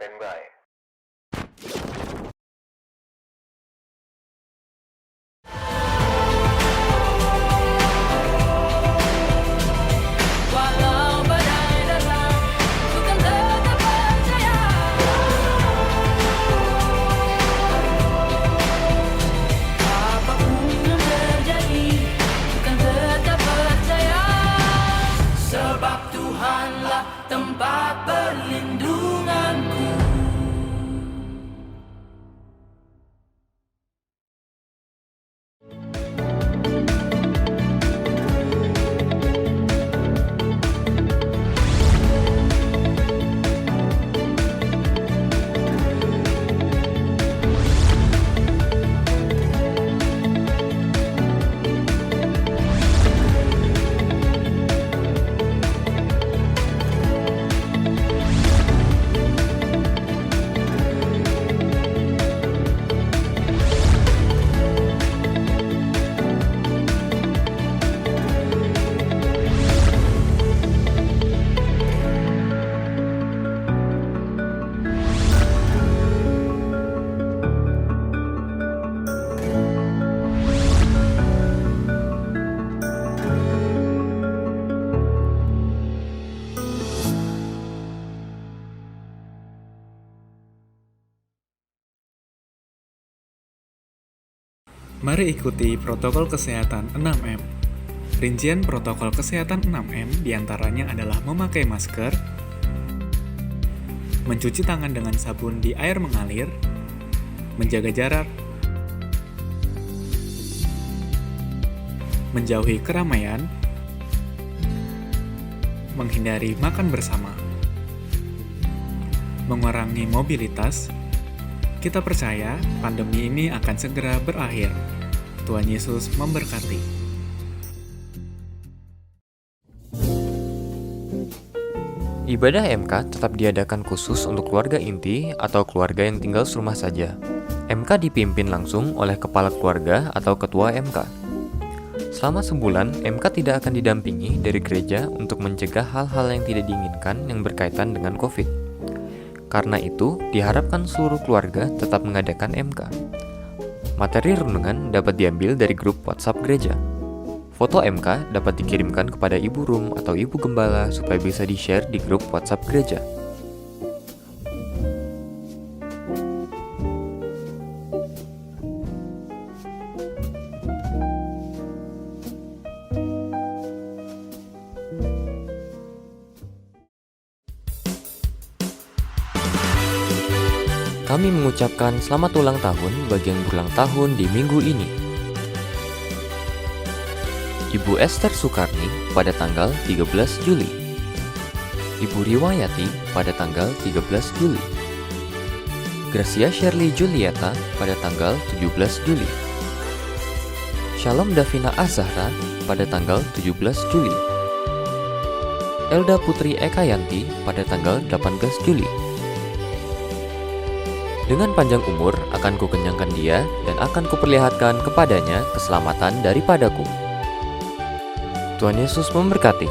Standby. Walau badai datang, ku kan tetap percaya. Apapun yang terjadi, ku kan tetap percaya. Sebab Tuhanlah tempat perlindunganku. Mari ikuti protokol kesehatan 6M. Rincian protokol kesehatan 6M diantaranya adalah memakai masker, mencuci tangan dengan sabun di air mengalir, menjaga jarak, menjauhi keramaian, menghindari makan bersama, mengurangi mobilitas. Kita percaya pandemi ini akan segera berakhir. Tuhan Yesus memberkati. Ibadah MK tetap diadakan khusus untuk keluarga inti atau keluarga yang tinggal serumah saja. MK dipimpin langsung oleh kepala keluarga atau ketua MK. Selama sebulan, MK tidak akan didampingi dari gereja untuk mencegah hal-hal yang tidak diinginkan yang berkaitan dengan COVID. Karena itu, diharapkan seluruh keluarga tetap mengadakan MK. Materi renungan dapat diambil dari grup WhatsApp gereja. Foto MK dapat dikirimkan kepada Ibu Rum atau Ibu Gembala supaya bisa di-share di grup WhatsApp gereja. Kami mengucapkan selamat ulang tahun bagi yang berulang tahun di minggu ini. Ibu Esther Sukarni pada tanggal 13 Juli. Ibu Riwayati pada tanggal 13 Juli. Gracia Shirley Julieta pada tanggal 17 Juli. Shalom Davina Azahra pada tanggal 17 Juli. Elda Putri Ekayanti pada tanggal 18 Juli. Dengan panjang umur akan kukenyangkan dia dan akan kuperlihatkan kepadanya keselamatan daripadaku. Tuhan Yesus memberkati.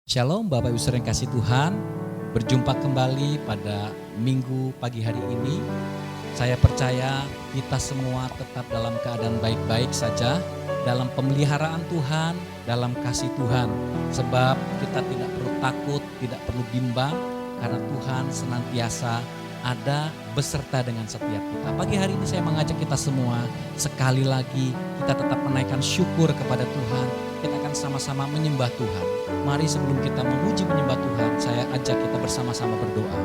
Shalom Bapak Ibu Saudara yang kasih Tuhan. Berjumpa kembali pada minggu pagi hari ini. Saya percaya kita semua tetap dalam keadaan baik-baik saja, dalam pemeliharaan Tuhan, dalam kasih Tuhan. Sebab kita tidak perlu takut, tidak perlu bimbang, karena Tuhan senantiasa ada beserta dengan setiap kita. Pagi hari ini saya mengajak kita semua, sekali lagi kita tetap menaikkan syukur kepada Tuhan. Kita akan sama-sama menyembah Tuhan. Mari sebelum kita memuji menyembah Tuhan, saya ajak kita bersama-sama berdoa.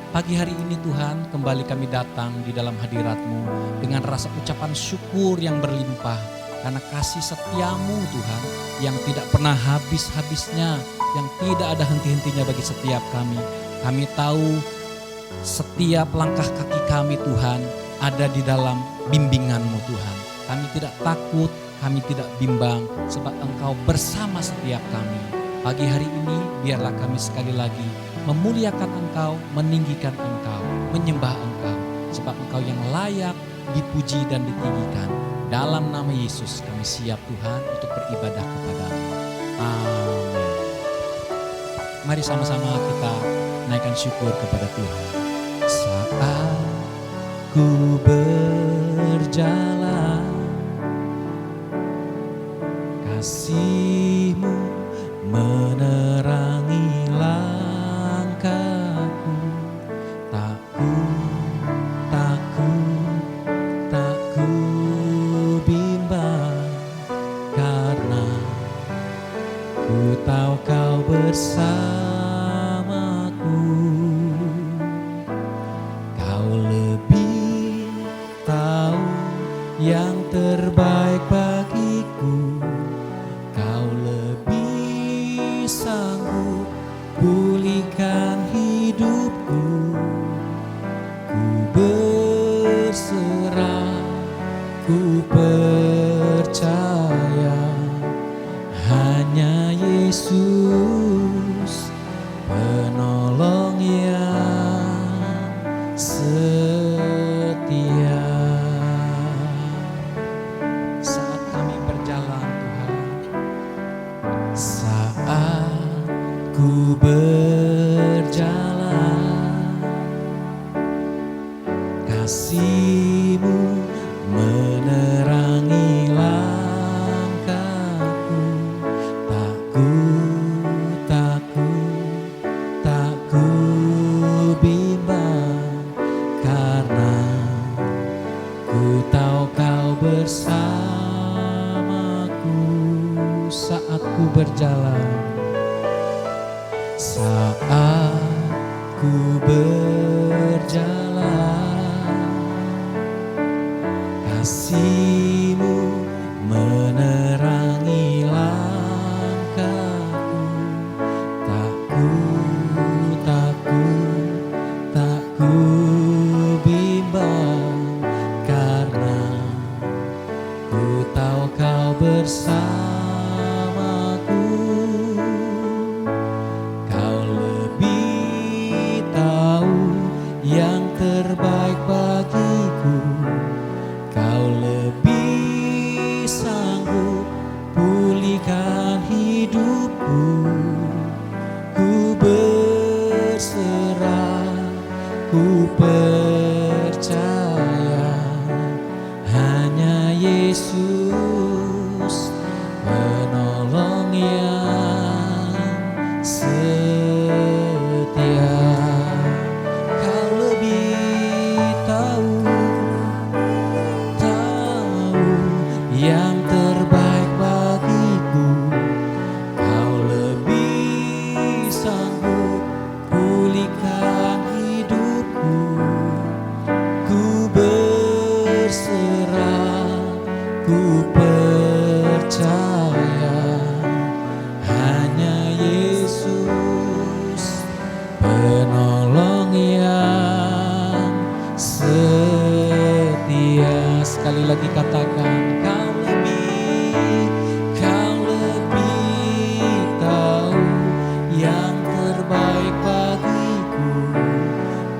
Pagi hari ini Tuhan, kembali kami datang di dalam hadirat-Mu dengan rasa ucapan syukur yang berlimpah. Karena kasih setiamu Tuhan yang tidak pernah habis-habisnya, yang tidak ada henti-hentinya bagi setiap kami. Kami tahu setiap langkah kaki kami Tuhan ada di dalam bimbingan-Mu Tuhan. Kami tidak takut, kami tidak bimbang sebab Engkau bersama setiap kami. Pagi hari ini biarlah kami sekali lagi memuliakan Engkau, meninggikan Engkau, menyembah Engkau. sebab Engkau yang layak dipuji dan ditinggikan. Dalam nama Yesus kami siap Tuhan untuk beribadah kepadamu. Amin. Mari sama-sama kita naikkan syukur kepada Tuhan. Saat ku berjalan, kasih-Mu menerangi langkahku. Tak ku bimbang, karena ku tahu Kau bersamaku. Kau lebih tahu yang terbaik bagiku. Kau lebih sanggup pulihkan hidupku. Ku berserah, ku percaya, hanya Yesus penolong yang setia. Saat kami berjalan Tuhan, saat ku berjalan, kasih-Mu menerangi langkahku. Tak ku bimbang, karena ku tahu Kau bersamaku. Saat ku berjalan, saat ku berjalan, kasih-Mu menerangi langkahku. Tak ku bimbang, karena ku tahu Kau bersamaku. Kau lebih tahu yang terbaik bagiku. Kau lebih sanggup pulihkan hidupku. Ku berserah, ku percaya, hanya Yesus penolong yang setia. Kau lebih tahu yang terbaik bagiku. Kau lebih sanggup pulihkan hidupku. Ku berserah, ku percaya, hanya Yesus penolong yang setia. Sekali lagi katakan, Kau lebih tahu yang terbaik bagiku.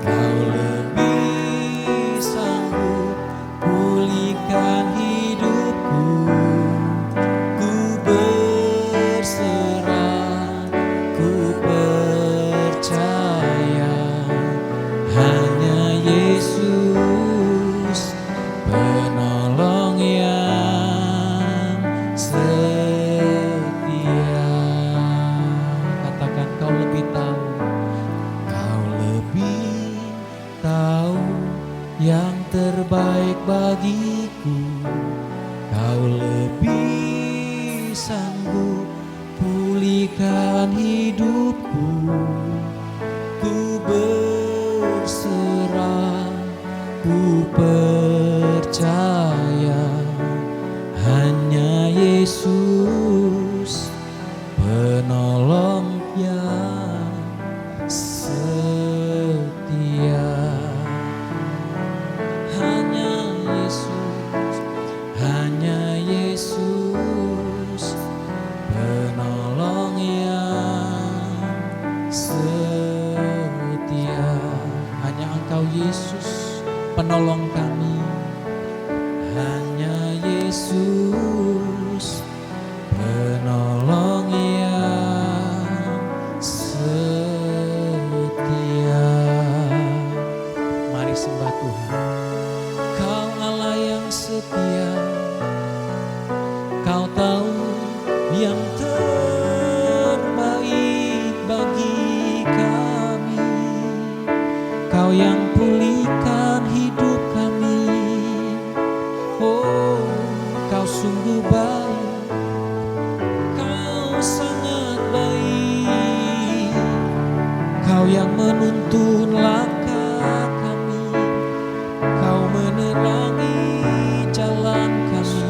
Kau lebih sanggup pulihkan hidupku. Ku berserah, ku percaya, hanya Yesus penolong yang setia. Katakan, Kau lebih tahu, Kau lebih tahu yang terbaik bagiku. Kau lebih sanggup pulihkan hidupku. Ku berserah, ku percaya, hanya Yesus penolong yang setia. Hanya Yesus penolong yang setia. Hanya Engkau Yesus penolong kami. Hanya Yesus penolong yang setia. Mari sembah Tuhan. Kau Allah yang setia, Kau tahu yang terbaik bagi kami. Kau yang pulihkan hidup kami. Oh, Kau sungguh baik, Kau sangat baik. Kau yang menuntun langkah kami, Kau menerangi jalan kami.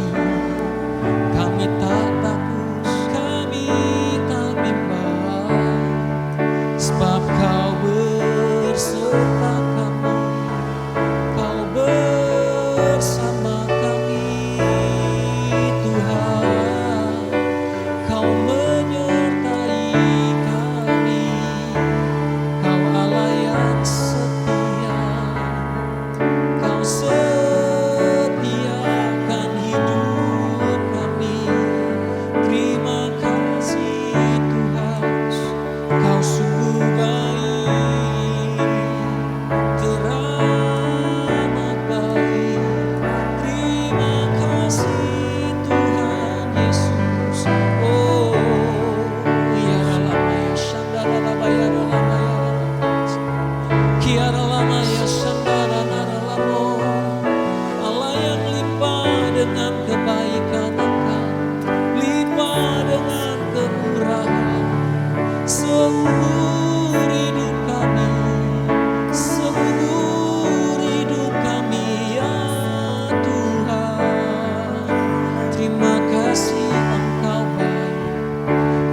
Kami tak takut, kami tak bimbang, sebab Kau berserta kami, Kau bersama kami. Tuhan, Kau menyertai kami. Kau Allah yang setia, Kau setiakan hidup kami. Terima kasih Tuhan, Kau sungguh baik, teramat baik. Terima kasih Tuhan Yesus. Oh, ya lama ya shandara lama ya lama ya kiara lama ya shandara nara lamo. Allah yang limpah dengan kebaikan Engkau, limpah dengan kemurahan. Seumur hidup kami, seumur hidup kami ya Tuhan. Terima kasih Engkau baik,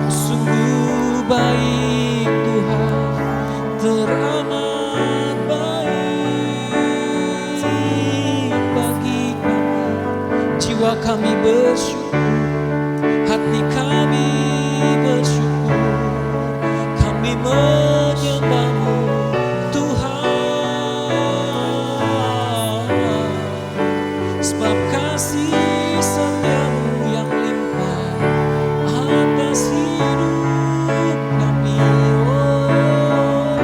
Kau sungguh baik Tuhan, teramat baik bagi kami. Jiwa kami bersyukur, hati kami bersyukur. Kami menyembah-Mu Tuhan, sebab kasih setia-Mu yang limpah atas hidup kami. Oh,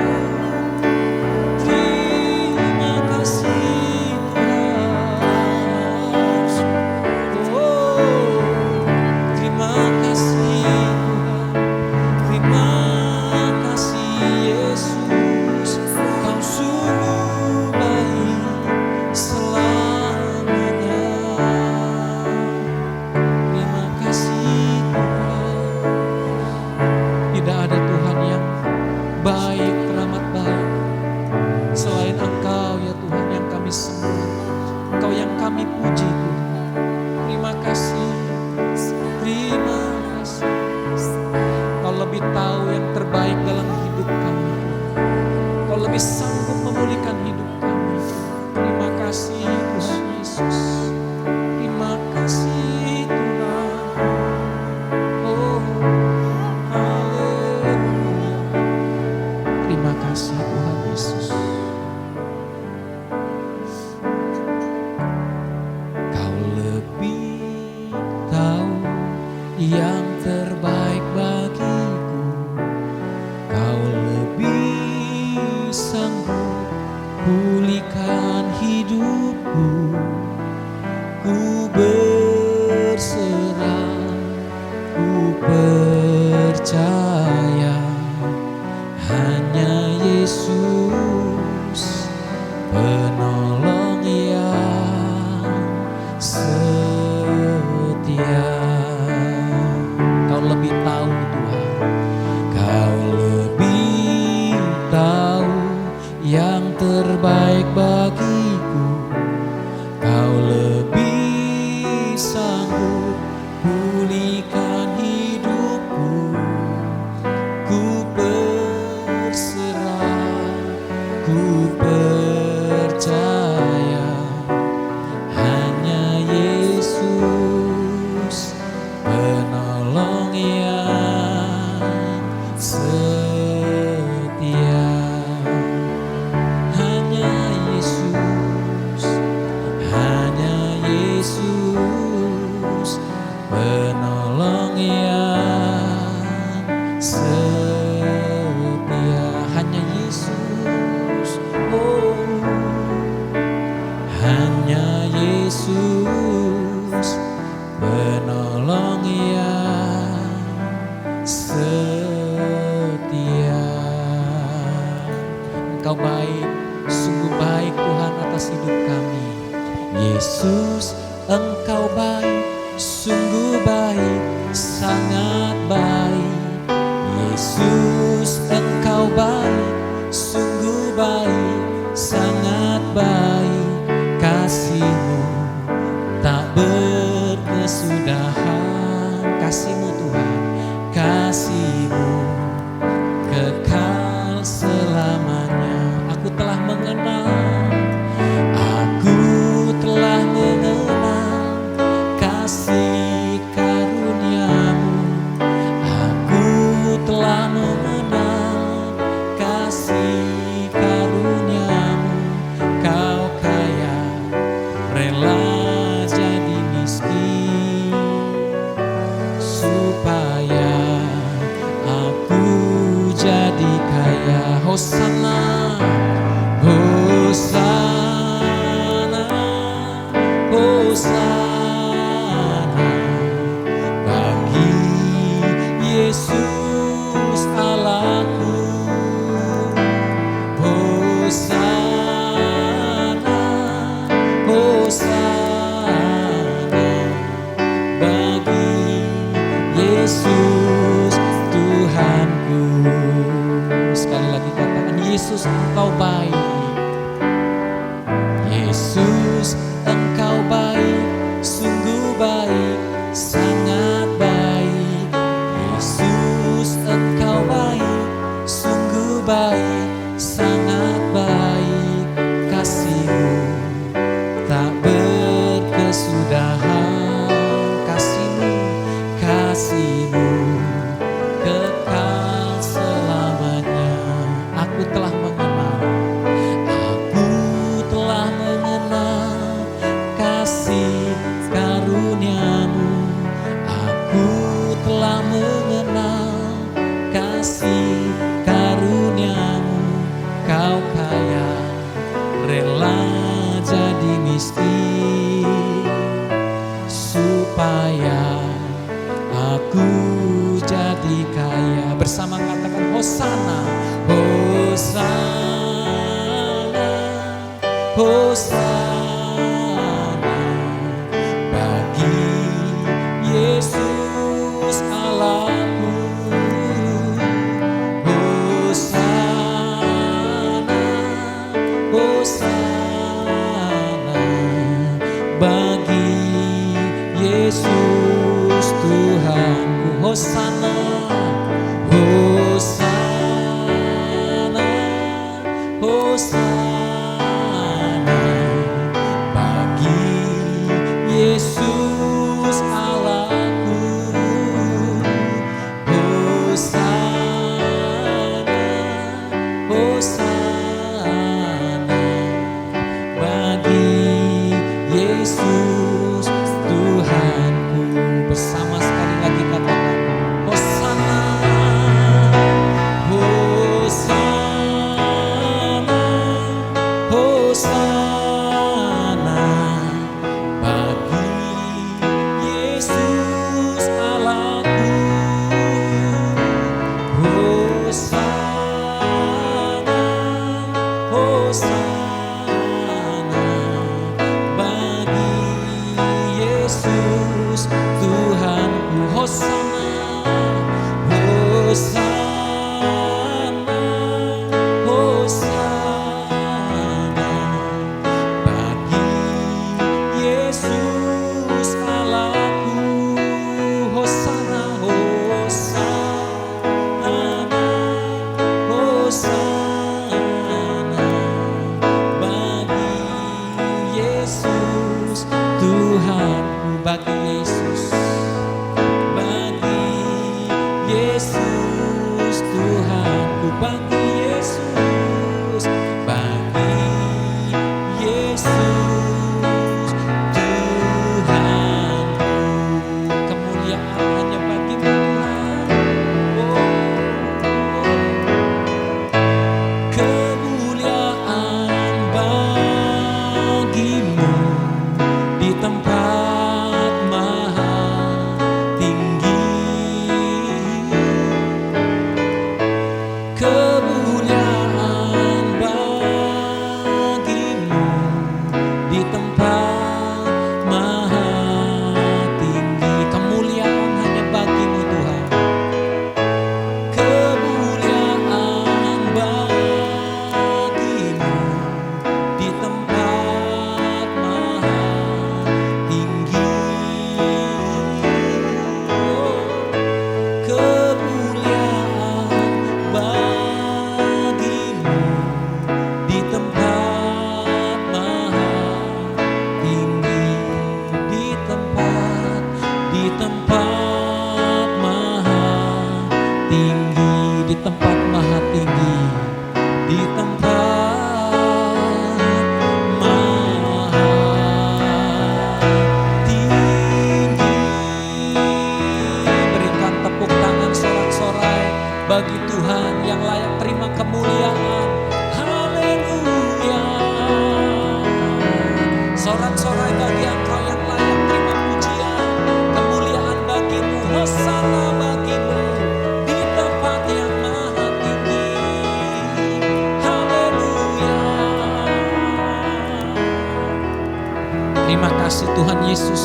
terima kasih Tuhan. Oh, terima kasih Tuhan. Terima kasih Yesus, Kau sungguh baik selamanya. Terima kasih Tuhan. Tidak ada Tuhan yang baik, teramat baik selain Engkau ya Tuhan yang kami sembah, Engkau yang kami puji Tuhan. Terima kasih, terima kasih. Kau lebih tahu yang terbaik dalam hidup kami. Kau lebih sanggup memulihkan hidup kami. Terima kasih Tuhan Yesus. Terima kasih Tuhan. Oh, haleluya. Terima kasih Tuhan Yesus. Kau lebih tahu yang terbaik bagiku. Kau lebih sanggup pulihkan hidupku. Ku berserah, ku percaya hanya Yesus penolong yang setia. Kau lebih tahu Tuhan, Kau lebih tahu yang terbaik bagiku. Kau lebih sanggup pulihkan hidupku. Ku berserah, ku percaya hanya Yesus penolong yang setia. Hanya Yesus baik, sungguh baik Tuhan atas hidup kami. Yesus, Engkau baik, sungguh baik, sangat baik. Yesus, Engkau baik, sungguh baik, sangat baik. Kasih-Mu tak berkesudahan. Kasih-Mu Tuhan, kasih-Mu kekal selamanya. Aku telah mengenal kasih karunia-Mu. Aku telah mengenal kasih karunia-Mu. Kau kaya, rela jadi miskin supaya aku jadi kaya. Hosana, Hosana, Hosana bagi Yesus Allahku. Hosana, Hosana bagi Yesus Tuhanku. Sekali lagi katakan, Yesus Engkau baik. Yesus Engkau baik, sungguh baik, sangat baik. Yesus Engkau baik, sungguh baik, sangat baik. Kasih-Mu tak berkesudahan. Kasih-Mu, kasih-Mu kekal selamanya. Aku telah mengenal, aku telah mengenal kasih karunia-Mu. Aku telah mengenal kasih karunia-Mu. Kau kaya, rela jadi miskin supaya aku jadi kaya. Bersama katakan Hosana, Hosana, Hosana bagi Yesus Allahku. Hosana, Hosana bagi Yesus Tuhanku. Hosana, Hosana, Hosana bagi Yesus Allahku. Hosana, Hosana bagi Yesus Tuhanku. Bersama sekali lagi katakan Hosana, Hosana, Hosana bagi Yesus Allahku. Hosana, Hosana bagi Yesus Tuhanku. Hosana, Hosana, Hosana bagi Yesus Allahku. Hosana, Hosana, Hosana Terima kasih Tuhan Yesus.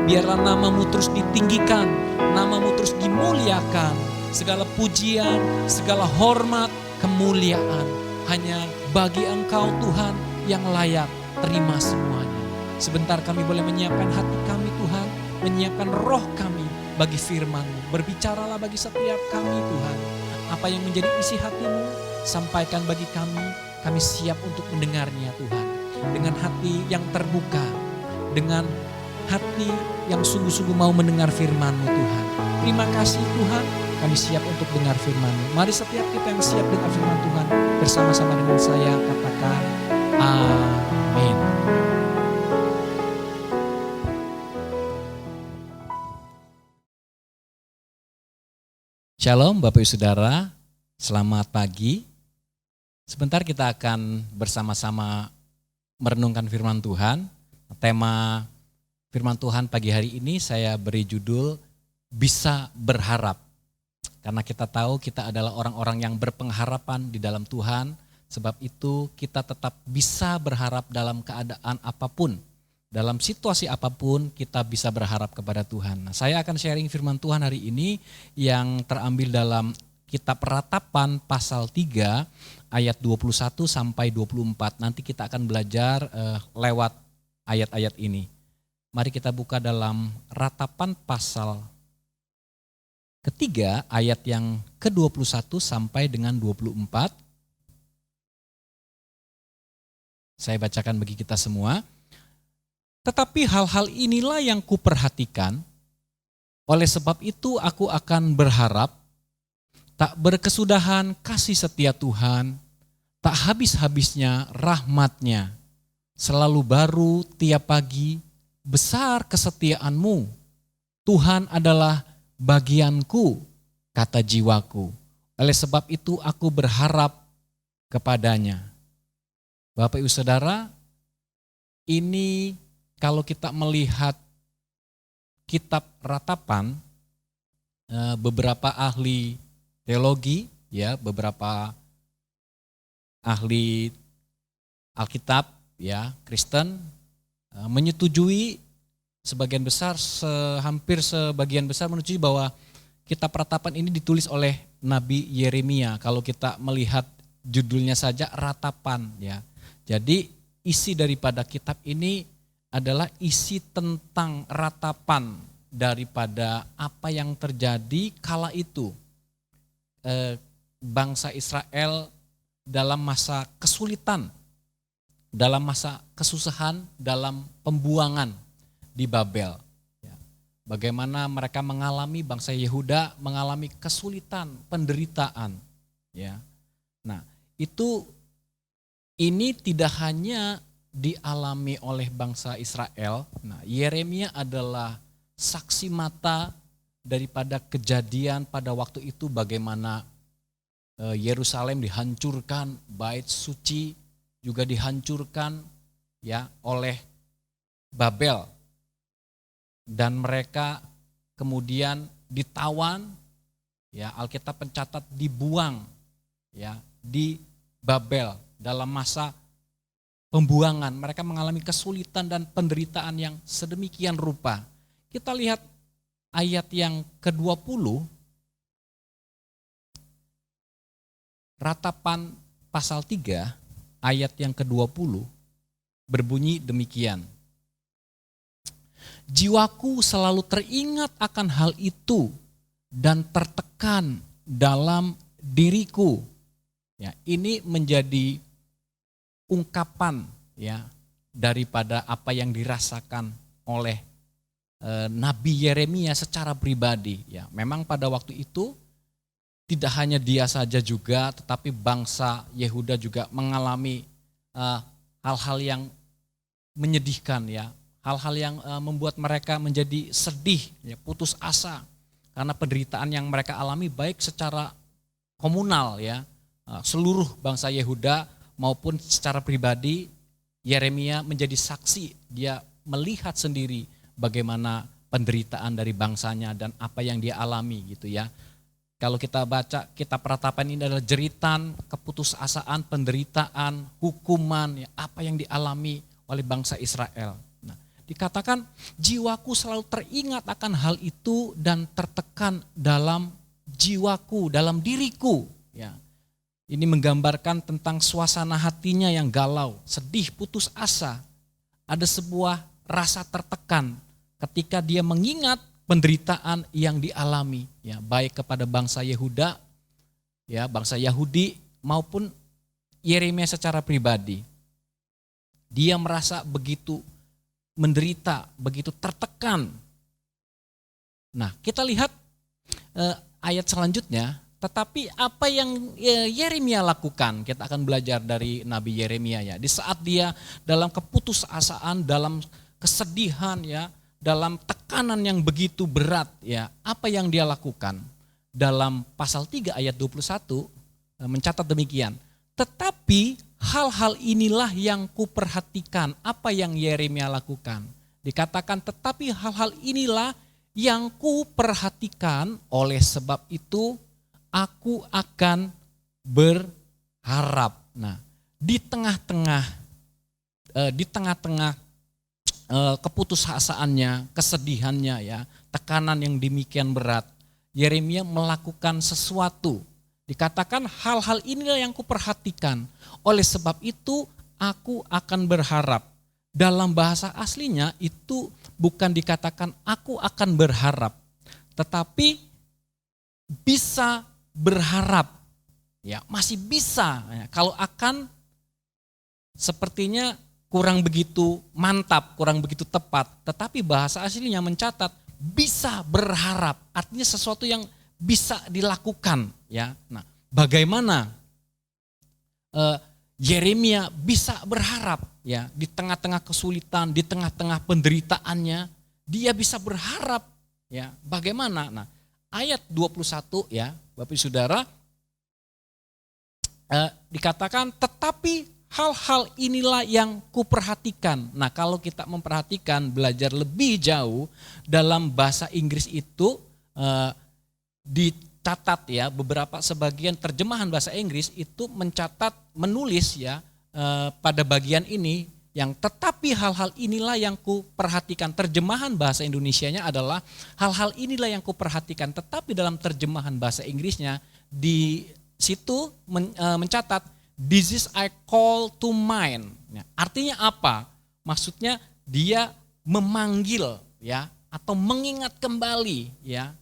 Biarlah nama-Mu terus ditinggikan, nama-Mu terus dimuliakan. Segala pujian, segala hormat, kemuliaan hanya bagi Engkau Tuhan yang layak. Terima semuanya. Sebentar kami boleh menyiapkan hati kami Tuhan, menyiapkan roh kami bagi firman-Mu. Berbicaralah bagi setiap kami Tuhan. Apa yang menjadi isi hati-Mu, sampaikan bagi kami siap untuk mendengarnya Tuhan. Dengan hati yang terbuka, dengan hati yang sungguh-sungguh mau mendengar firman-Mu Tuhan. Terima kasih Tuhan, kami siap untuk dengar firman-Mu. Mari setiap kita yang siap dengar firman Tuhan, bersama-sama dengan saya katakan amin. Shalom Bapak Ibu Saudara, selamat pagi. Sebentar kita akan bersama-sama merenungkan firman Tuhan. Tema firman Tuhan pagi hari ini saya beri judul Bisa Berharap. Karena kita tahu kita adalah orang-orang yang berpengharapan di dalam Tuhan. Sebab itu kita tetap bisa berharap dalam keadaan apapun. Dalam situasi apapun kita bisa berharap kepada Tuhan. Nah, saya akan sharing firman Tuhan hari ini yang terambil dalam kitab Ratapan pasal 3 ayat 21 sampai 24. Nanti kita akan belajar lewat ayat-ayat ini. Mari kita buka dalam Ratapan pasal ketiga ayat yang ke-21 sampai dengan 24. Saya bacakan bagi kita semua. Tetapi hal-hal inilah yang kuperhatikan, oleh sebab itu aku akan berharap, tak berkesudahan kasih setia Tuhan, tak habis-habisnya rahmat-Nya, selalu baru tiap pagi, besar kesetiaan-Mu. Tuhan adalah bagianku, kata jiwaku. Oleh sebab itu aku berharap kepadanya. Bapak Ibu Saudara, ini kalau kita melihat kitab Ratapan, beberapa ahli teologi, ya, beberapa ahli Alkitab, ya, Kristen menyetujui sebagian besar, hampir sebagian besar menyetujui bahwa kitab Ratapan ini ditulis oleh Nabi Yeremia. Kalau kita melihat judulnya saja Ratapan, ya. Jadi isi daripada kitab ini adalah isi tentang ratapan daripada apa yang terjadi kala itu. Bangsa Israel dalam masa kesulitan, dalam masa kesusahan, dalam pembuangan di Babel. Bagaimana mereka mengalami, bangsa Yehuda mengalami kesulitan, penderitaan. Ya. Nah, ini tidak hanya dialami oleh bangsa Israel. Nah, Yeremia adalah saksi mata daripada kejadian pada waktu itu, bagaimana Yerusalem dihancurkan, bait suci juga dihancurkan, ya, oleh Babel, dan mereka kemudian ditawan, ya, Alkitab mencatat dibuang, ya, di Babel dalam masa pembuangan. Mereka mengalami kesulitan dan penderitaan yang sedemikian rupa. Kita lihat ayat yang ke-20, Ratapan pasal 3, ayat yang ke-20, berbunyi demikian. Jiwaku selalu teringat akan hal itu dan tertekan dalam diriku. Ya, ini menjadi ungkapan, ya, daripada apa yang dirasakan oleh Nabi Yeremia secara pribadi. Ya, memang pada waktu itu tidak hanya dia saja juga, tetapi bangsa Yehuda juga mengalami hal-hal yang menyedihkan, ya, hal-hal yang membuat mereka menjadi sedih, ya, putus asa karena penderitaan yang mereka alami baik secara komunal, ya, seluruh bangsa Yehuda maupun secara pribadi. Yeremia menjadi saksi, dia melihat sendiri bagaimana penderitaan dari bangsanya dan apa yang dia alami, gitu ya. Kalau kita baca kitab Ratapan ini adalah jeritan, keputusasaan, penderitaan, hukuman, ya, apa yang dialami oleh bangsa Israel. Nah, Dikatakan jiwaku selalu teringat akan hal itu dan tertekan dalam jiwaku, dalam diriku. Ya. Ini menggambarkan tentang suasana hatinya yang galau, sedih, putus asa. Ada sebuah rasa tertekan ketika dia mengingat penderitaan yang dialami, ya, baik kepada bangsa Yehuda, ya, bangsa Yahudi maupun Yeremia secara pribadi. Dia merasa begitu menderita, begitu tertekan. Nah, kita lihat ayat selanjutnya, tetapi apa yang Yeremia lakukan, kita akan belajar dari Nabi Yeremia ya. Di saat dia dalam keputusasaan, dalam kesedihan ya, dalam tekanan yang begitu berat ya, apa yang dia lakukan? Dalam pasal 3 ayat 21 mencatat demikian. Tetapi hal-hal inilah yang kuperhatikan, apa yang Yeremia lakukan. Dikatakan tetapi hal-hal inilah yang kuperhatikan, oleh sebab itu aku akan berharap. Nah, di tengah-tengah keputusasaannya, kesedihannya ya, tekanan yang demikian berat, Yeremia melakukan sesuatu. Dikatakan hal-hal inilah yang kuperhatikan. Oleh sebab itu aku akan berharap. Dalam bahasa aslinya itu bukan dikatakan aku akan berharap, tetapi bisa berharap. Ya, masih bisa. Ya, kalau akan sepertinya kurang begitu mantap, kurang begitu tepat. Tetapi bahasa aslinya mencatat bisa berharap. Artinya sesuatu yang bisa dilakukan. Ya, nah, bagaimana Yeremia bisa berharap? Ya, di tengah-tengah kesulitan, di tengah-tengah penderitaannya, dia bisa berharap. Ya, bagaimana? Nah, ayat 21 ya, Bapak Ibu Saudara, dikatakan tetapi hal-hal inilah yang kuperhatikan. Nah, kalau kita memperhatikan, belajar lebih jauh dalam bahasa Inggris itu dicatat ya, beberapa sebagian terjemahan bahasa Inggris itu mencatat, menulis ya pada bagian ini yang tetapi hal-hal inilah yang kuperhatikan. Terjemahan bahasa Indonesianya adalah hal-hal inilah yang kuperhatikan, tetapi dalam terjemahan bahasa Inggrisnya di situ mencatat this is I call to mind. Ya, artinya apa? Maksudnya dia memanggil ya, atau mengingat kembali ya.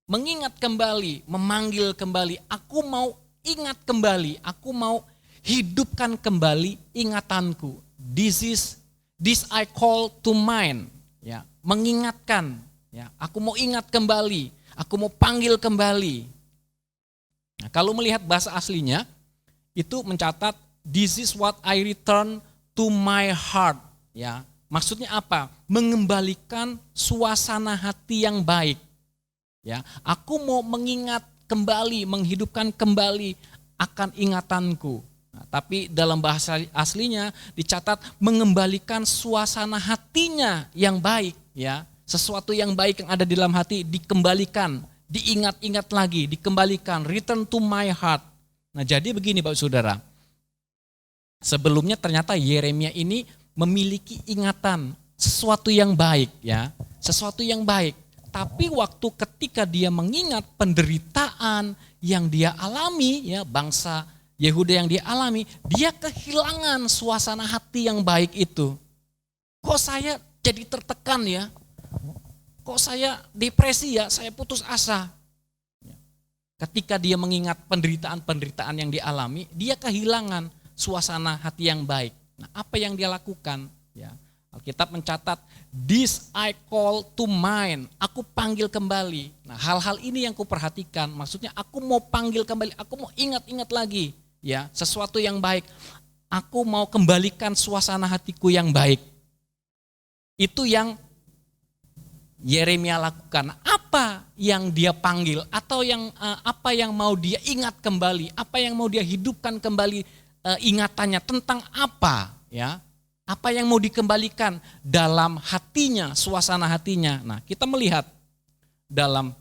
Mengingat kembali, memanggil kembali. Aku mau ingat kembali, aku mau hidupkan kembali ingatanku. This I call to mind. Ya, mengingatkan. Ya, aku mau ingat kembali, aku mau panggil kembali. Nah, kalau melihat bahasa aslinya, itu mencatat this is what I return to my heart. Ya, maksudnya apa? Mengembalikan suasana hati yang baik. Ya, aku mau mengingat kembali, menghidupkan kembali akan ingatanku. Nah, tapi dalam bahasa aslinya dicatat mengembalikan suasana hatinya yang baik. Ya, sesuatu yang baik yang ada di dalam hati dikembalikan, diingat-ingat lagi, dikembalikan, return to my heart. Nah, jadi begini Bapak Saudara, sebelumnya ternyata Yeremia ini memiliki ingatan sesuatu yang baik ya, sesuatu yang baik. Tapi waktu ketika dia mengingat penderitaan yang dia alami ya, bangsa Yehuda yang dia alami, dia kehilangan suasana hati yang baik itu. Kok saya jadi tertekan ya? Kok saya depresi ya? Saya putus asa. Ketika dia mengingat penderitaan-penderitaan yang dialami, dia kehilangan suasana hati yang baik. Nah, apa yang dia lakukan? Ya, Alkitab mencatat, this I call to mind. Aku panggil kembali. Nah, hal-hal ini yang kuperhatikan. Maksudnya aku mau panggil kembali, aku mau ingat-ingat lagi. Ya, sesuatu yang baik. Aku mau kembalikan suasana hatiku yang baik. Itu yang Yeremia lakukan. Apa yang dia panggil atau apa yang mau dia ingat kembali, apa yang mau dia hidupkan kembali ingatannya tentang apa ya? Apa yang mau dikembalikan dalam hatinya, suasana hatinya. Nah, kita melihat dalam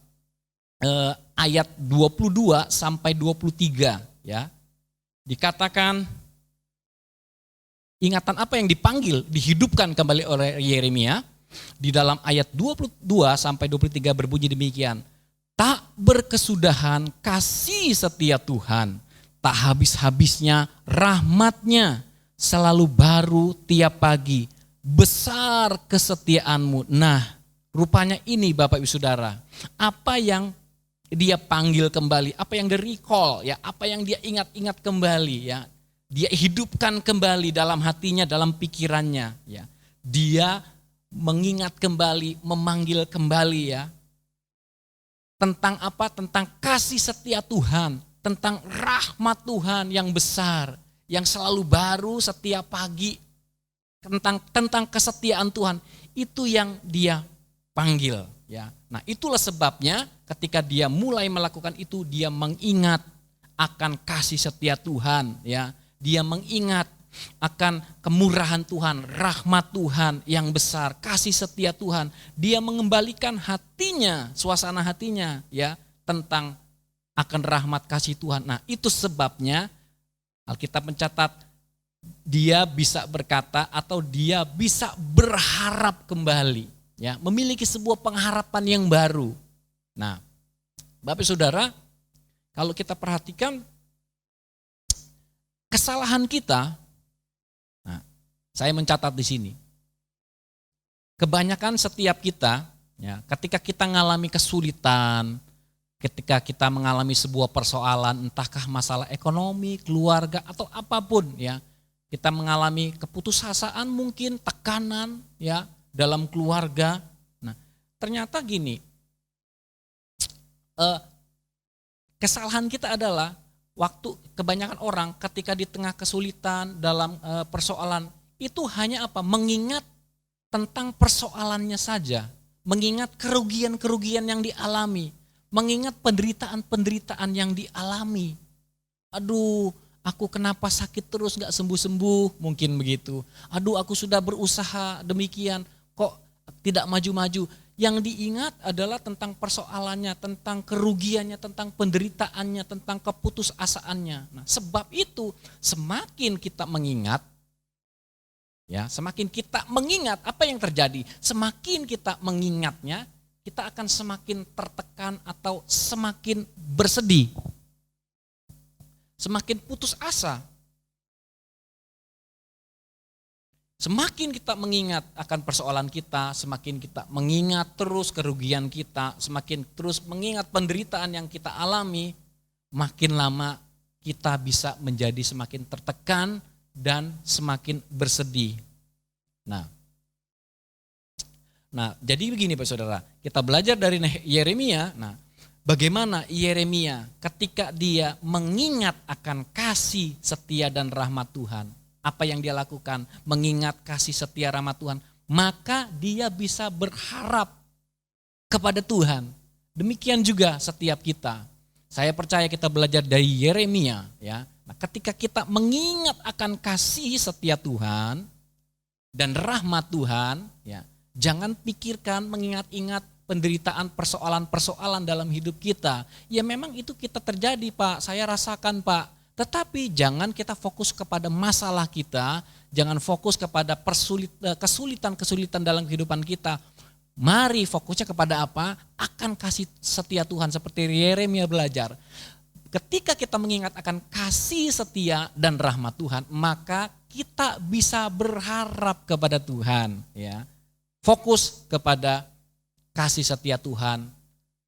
ayat 22 sampai 23 ya. Dikatakan ingatan apa yang dipanggil, dihidupkan kembali oleh Yeremia. Di dalam ayat 22 sampai 23 berbunyi demikian. Tak berkesudahan kasih setia Tuhan, tak habis-habisnya rahmatnya, selalu baru tiap pagi, besar kesetiaanmu. Nah, rupanya ini Bapak Ibu Saudara, apa yang dia panggil kembali, apa yang dia recall, ya, apa yang dia ingat-ingat kembali, ya, dia hidupkan kembali dalam hatinya, dalam pikirannya, ya. Dia mengingat kembali, memanggil kembali, ya. Tentang apa? Tentang kasih setia Tuhan, tentang rahmat Tuhan yang besar, yang selalu baru setiap pagi, tentang kesetiaan Tuhan. Itu yang dia panggil, ya. Nah, itulah sebabnya ketika dia mulai melakukan itu, dia mengingat akan kasih setia Tuhan, ya. Dia mengingat akan kemurahan Tuhan, rahmat Tuhan yang besar, kasih setia Tuhan. Dia mengembalikan hatinya, suasana hatinya, ya, tentang akan rahmat kasih Tuhan. Nah, itu sebabnya Alkitab mencatat dia bisa berkata atau dia bisa berharap kembali, ya, memiliki sebuah pengharapan yang baru. Nah, Bapak Saudara, kalau kita perhatikan kesalahan kita, nah, saya mencatat di sini. Kebanyakan setiap kita, ya, ketika kita mengalami kesulitan, ketika kita mengalami sebuah persoalan, entahkah masalah ekonomi, keluarga, atau apapun, ya, kita mengalami keputusasaan mungkin, tekanan, ya, dalam keluarga. Nah, ternyata gini, kesalahan kita adalah waktu kebanyakan orang ketika di tengah kesulitan dalam persoalan itu hanya apa? Mengingat tentang persoalannya saja, mengingat kerugian-kerugian yang dialami, mengingat penderitaan-penderitaan yang dialami. Aduh, aku kenapa sakit terus gak sembuh-sembuh, mungkin begitu. Aduh, aku sudah berusaha demikian, kok tidak maju-maju. Yang diingat adalah tentang persoalannya, tentang kerugiannya, tentang penderitaannya, tentang keputusasaannya. Nah, sebab itu semakin kita mengingat, ya, semakin kita mengingat apa yang terjadi, semakin kita mengingatnya, kita akan semakin tertekan atau semakin bersedih, semakin putus asa. Semakin kita mengingat akan persoalan kita, semakin kita mengingat terus kerugian kita, semakin terus mengingat penderitaan yang kita alami, makin lama kita bisa menjadi semakin tertekan dan semakin bersedih. Nah, jadi begini Pak Saudara, kita belajar dari Yeremia. Nah, bagaimana Yeremia ketika dia mengingat akan kasih setia dan rahmat Tuhan, apa yang dia lakukan? Mengingat kasih setia rahmat Tuhan, maka dia bisa berharap kepada Tuhan. Demikian juga setiap kita. Saya percaya kita belajar dari Yeremia, ya. Nah, ketika kita mengingat akan kasih setia Tuhan dan rahmat Tuhan, ya, jangan pikirkan mengingat-ingat penderitaan, persoalan-persoalan dalam hidup kita. Ya memang itu kita terjadi, Pak. Saya rasakan, Pak. Tetapi jangan kita fokus kepada masalah kita, jangan fokus kepada kesulitan-kesulitan dalam kehidupan kita. Mari fokusnya kepada apa? Akan kasih setia Tuhan seperti Yeremia belajar. Ketika kita mengingat akan kasih setia dan rahmat Tuhan, maka kita bisa berharap kepada Tuhan, ya. Fokus kepada kasih setia Tuhan,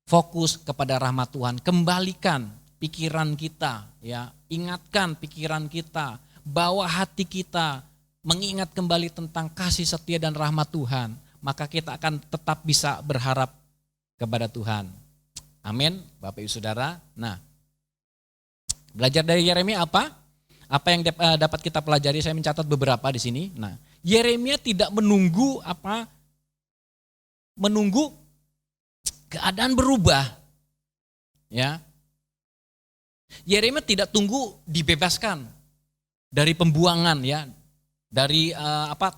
fokus kepada rahmat Tuhan, kembalikan pikiran kita, ya, ingatkan pikiran kita, bawa hati kita, mengingat kembali tentang kasih setia dan rahmat Tuhan, maka kita akan tetap bisa berharap kepada Tuhan. Amin, Bapak Ibu Saudara. Nah, belajar dari Yeremia apa? Apa yang dapat kita pelajari? Saya mencatat beberapa di sini. Nah, Yeremia tidak menunggu menunggu keadaan berubah, ya. Yeremia tidak tunggu dibebaskan dari pembuangan, ya, dari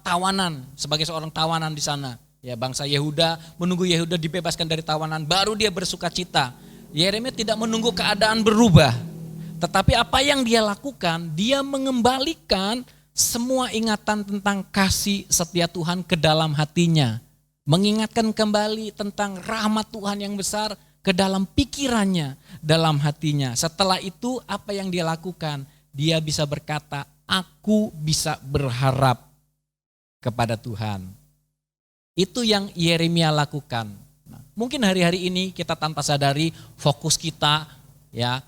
tawanan, sebagai seorang tawanan di sana, ya, bangsa Yehuda menunggu Yehuda dibebaskan dari tawanan baru dia bersukacita. Yeremia tidak menunggu keadaan berubah, tetapi apa yang dia lakukan, dia mengembalikan semua ingatan tentang kasih setia Tuhan ke dalam hatinya. Mengingatkan kembali tentang rahmat Tuhan yang besar ke dalam pikirannya, dalam hatinya. Setelah itu apa yang dia lakukan? Dia bisa berkata, aku bisa berharap kepada Tuhan. Itu yang Yeremia lakukan. Nah, mungkin hari-hari ini kita tanpa sadari fokus kita, ya,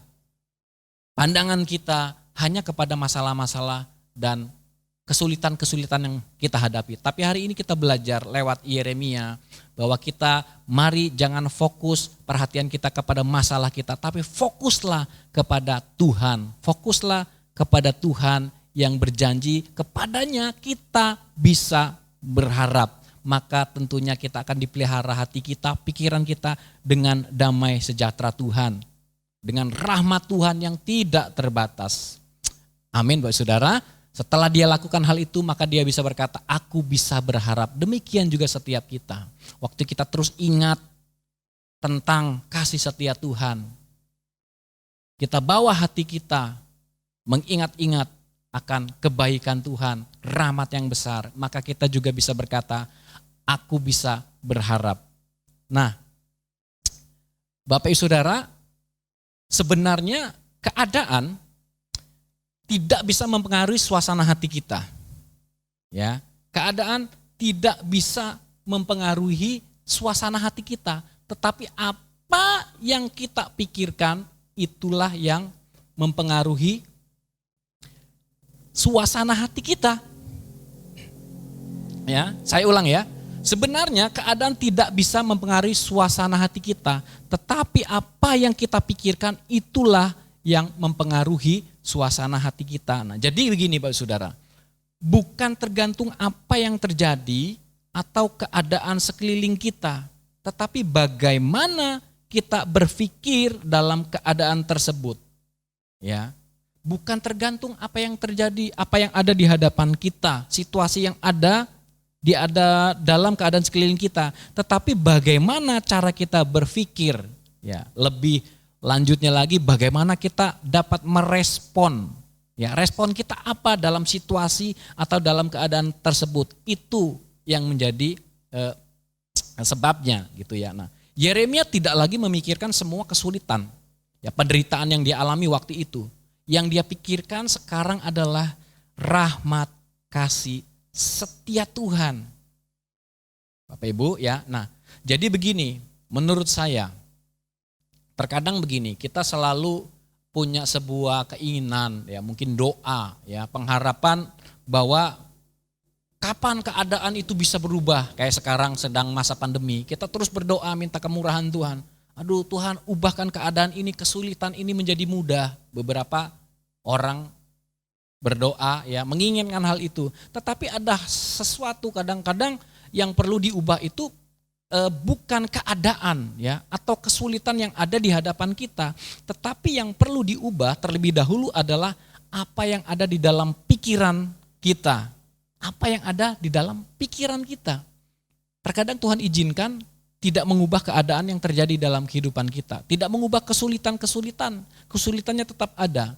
pandangan kita hanya kepada masalah-masalah dan kesulitan-kesulitan yang kita hadapi. Tapi hari ini kita belajar lewat Yeremia bahwa kita mari jangan fokus perhatian kita kepada masalah kita, tapi fokuslah kepada Tuhan. Fokuslah kepada Tuhan yang berjanji kepadanya kita bisa berharap. Maka tentunya kita akan dipelihara hati kita, pikiran kita dengan damai sejahtera Tuhan. Dengan rahmat Tuhan yang tidak terbatas. Amin Bapak Saudara. Setelah dia lakukan hal itu maka dia bisa berkata, aku bisa berharap. Demikian juga setiap kita. Waktu kita terus ingat tentang kasih setia Tuhan. Kita bawa hati kita mengingat-ingat akan kebaikan Tuhan, rahmat yang besar. Maka kita juga bisa berkata, aku bisa berharap. Nah, Bapak Ibu Saudara, sebenarnya keadaan tidak bisa mempengaruhi suasana hati kita. Ya, keadaan tidak bisa mempengaruhi suasana hati kita, tetapi apa yang kita pikirkan itulah yang mempengaruhi suasana hati kita. Ya, saya ulang ya. Sebenarnya keadaan tidak bisa mempengaruhi suasana hati kita, tetapi apa yang kita pikirkan itulah yang mempengaruhi suasana hati kita. Nah, jadi begini Bapak Saudara, bukan tergantung apa yang terjadi atau keadaan sekeliling kita, tetapi bagaimana kita berpikir dalam keadaan tersebut. Ya, bukan tergantung apa yang terjadi, apa yang ada di hadapan kita, situasi yang ada dalam keadaan sekeliling kita, tetapi bagaimana cara kita berpikir. Ya, lebih lanjutnya lagi bagaimana kita dapat merespon. Ya, respon kita apa dalam situasi atau dalam keadaan tersebut. Itu yang menjadi sebabnya gitu ya. Nah, Yeremia tidak lagi memikirkan semua kesulitan, ya, penderitaan yang dia alami waktu itu. Yang dia pikirkan sekarang adalah rahmat, kasih, setia Tuhan. Bapak Ibu ya. Nah, jadi begini, menurut saya terkadang begini, kita selalu punya sebuah keinginan, ya mungkin doa, ya pengharapan bahwa kapan keadaan itu bisa berubah. Kayak sekarang sedang masa pandemi, kita terus berdoa minta kemurahan Tuhan. Aduh Tuhan, ubahkan keadaan ini, kesulitan ini menjadi mudah. Beberapa orang berdoa ya menginginkan hal itu. Tetapi ada sesuatu kadang-kadang yang perlu diubah itu bukan keadaan ya atau kesulitan yang ada di hadapan kita, tetapi yang perlu diubah terlebih dahulu adalah apa yang ada di dalam pikiran kita. Apa yang ada di dalam pikiran kita. Terkadang Tuhan izinkan tidak mengubah keadaan yang terjadi dalam kehidupan kita, tidak mengubah kesulitan, kesulitannya tetap ada.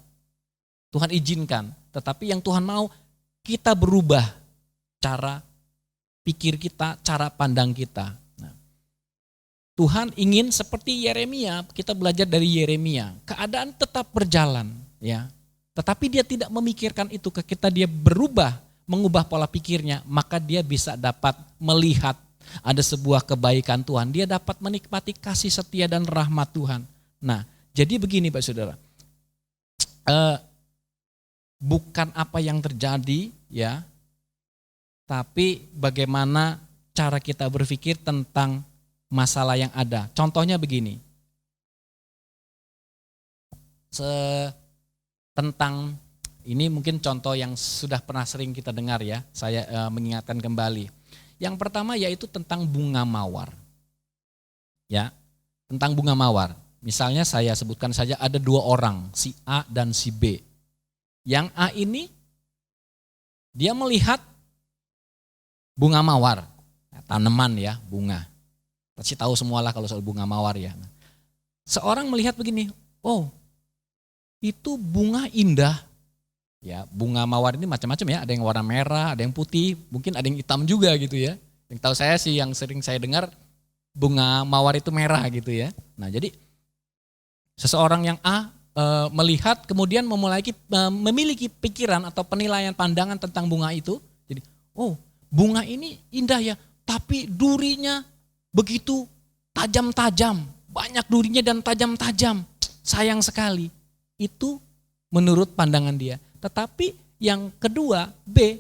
Tuhan izinkan, tetapi yang Tuhan mau kita berubah cara pikir kita, cara pandang kita. Tuhan ingin seperti Yeremia, kita belajar dari Yeremia, keadaan tetap berjalan ya. Tetapi dia tidak memikirkan itu ke kita, dia berubah, mengubah pola pikirnya, maka dia bisa dapat melihat ada sebuah kebaikan Tuhan, dia dapat menikmati kasih setia dan rahmat Tuhan. Nah, jadi begini Pak Saudara. Bukan apa yang terjadi ya, tapi bagaimana cara kita berpikir tentang masalah yang ada. Contohnya begini. Tentang ini mungkin contoh yang sudah pernah sering kita dengar ya. Saya mengingatkan kembali. Yang pertama yaitu tentang bunga mawar. Ya, tentang bunga mawar. Misalnya saya sebutkan saja ada dua orang, si A dan si B. Yang A ini dia melihat bunga mawar, tanaman ya, bunga. Pasti tahu semualah kalau soal bunga mawar ya. Seorang melihat begini, oh itu bunga indah, Ya, bunga mawar ini macam-macam ya, ada yang warna merah, ada yang putih, mungkin ada yang hitam juga gitu ya. Yang tahu saya sih, yang sering saya dengar bunga mawar itu merah gitu ya. Nah, jadi seseorang yang melihat kemudian memiliki pikiran atau penilaian pandangan tentang bunga itu. Jadi, oh, bunga ini indah ya, tapi durinya begitu tajam-tajam, banyak durinya dan tajam-tajam. Sayang sekali. Itu menurut pandangan dia. Tetapi yang kedua, B,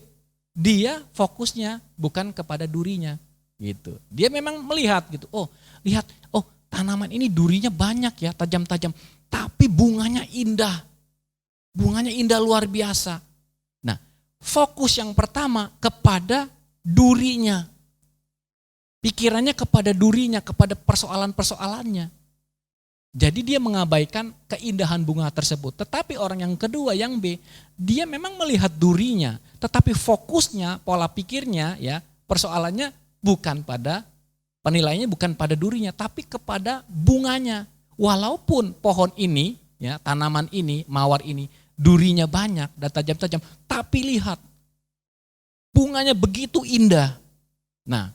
dia fokusnya bukan kepada durinya gitu. Dia memang melihat gitu. Oh, lihat, oh, tanaman ini durinya banyak ya, tajam-tajam, tapi bunganya indah. Bunganya indah luar biasa. Nah, fokus yang pertama kepada durinya. Pikirannya kepada durinya, kepada persoalan-persoalannya. Jadi dia mengabaikan keindahan bunga tersebut. Tetapi orang yang kedua, yang B, dia memang melihat durinya, tetapi fokusnya, pola pikirnya, ya, persoalannya bukan pada penilaiannya, bukan pada durinya, tapi kepada bunganya. Walaupun pohon ini, ya, tanaman ini, mawar ini, durinya banyak dan tajam-tajam, tapi lihat, bunganya begitu indah. Nah,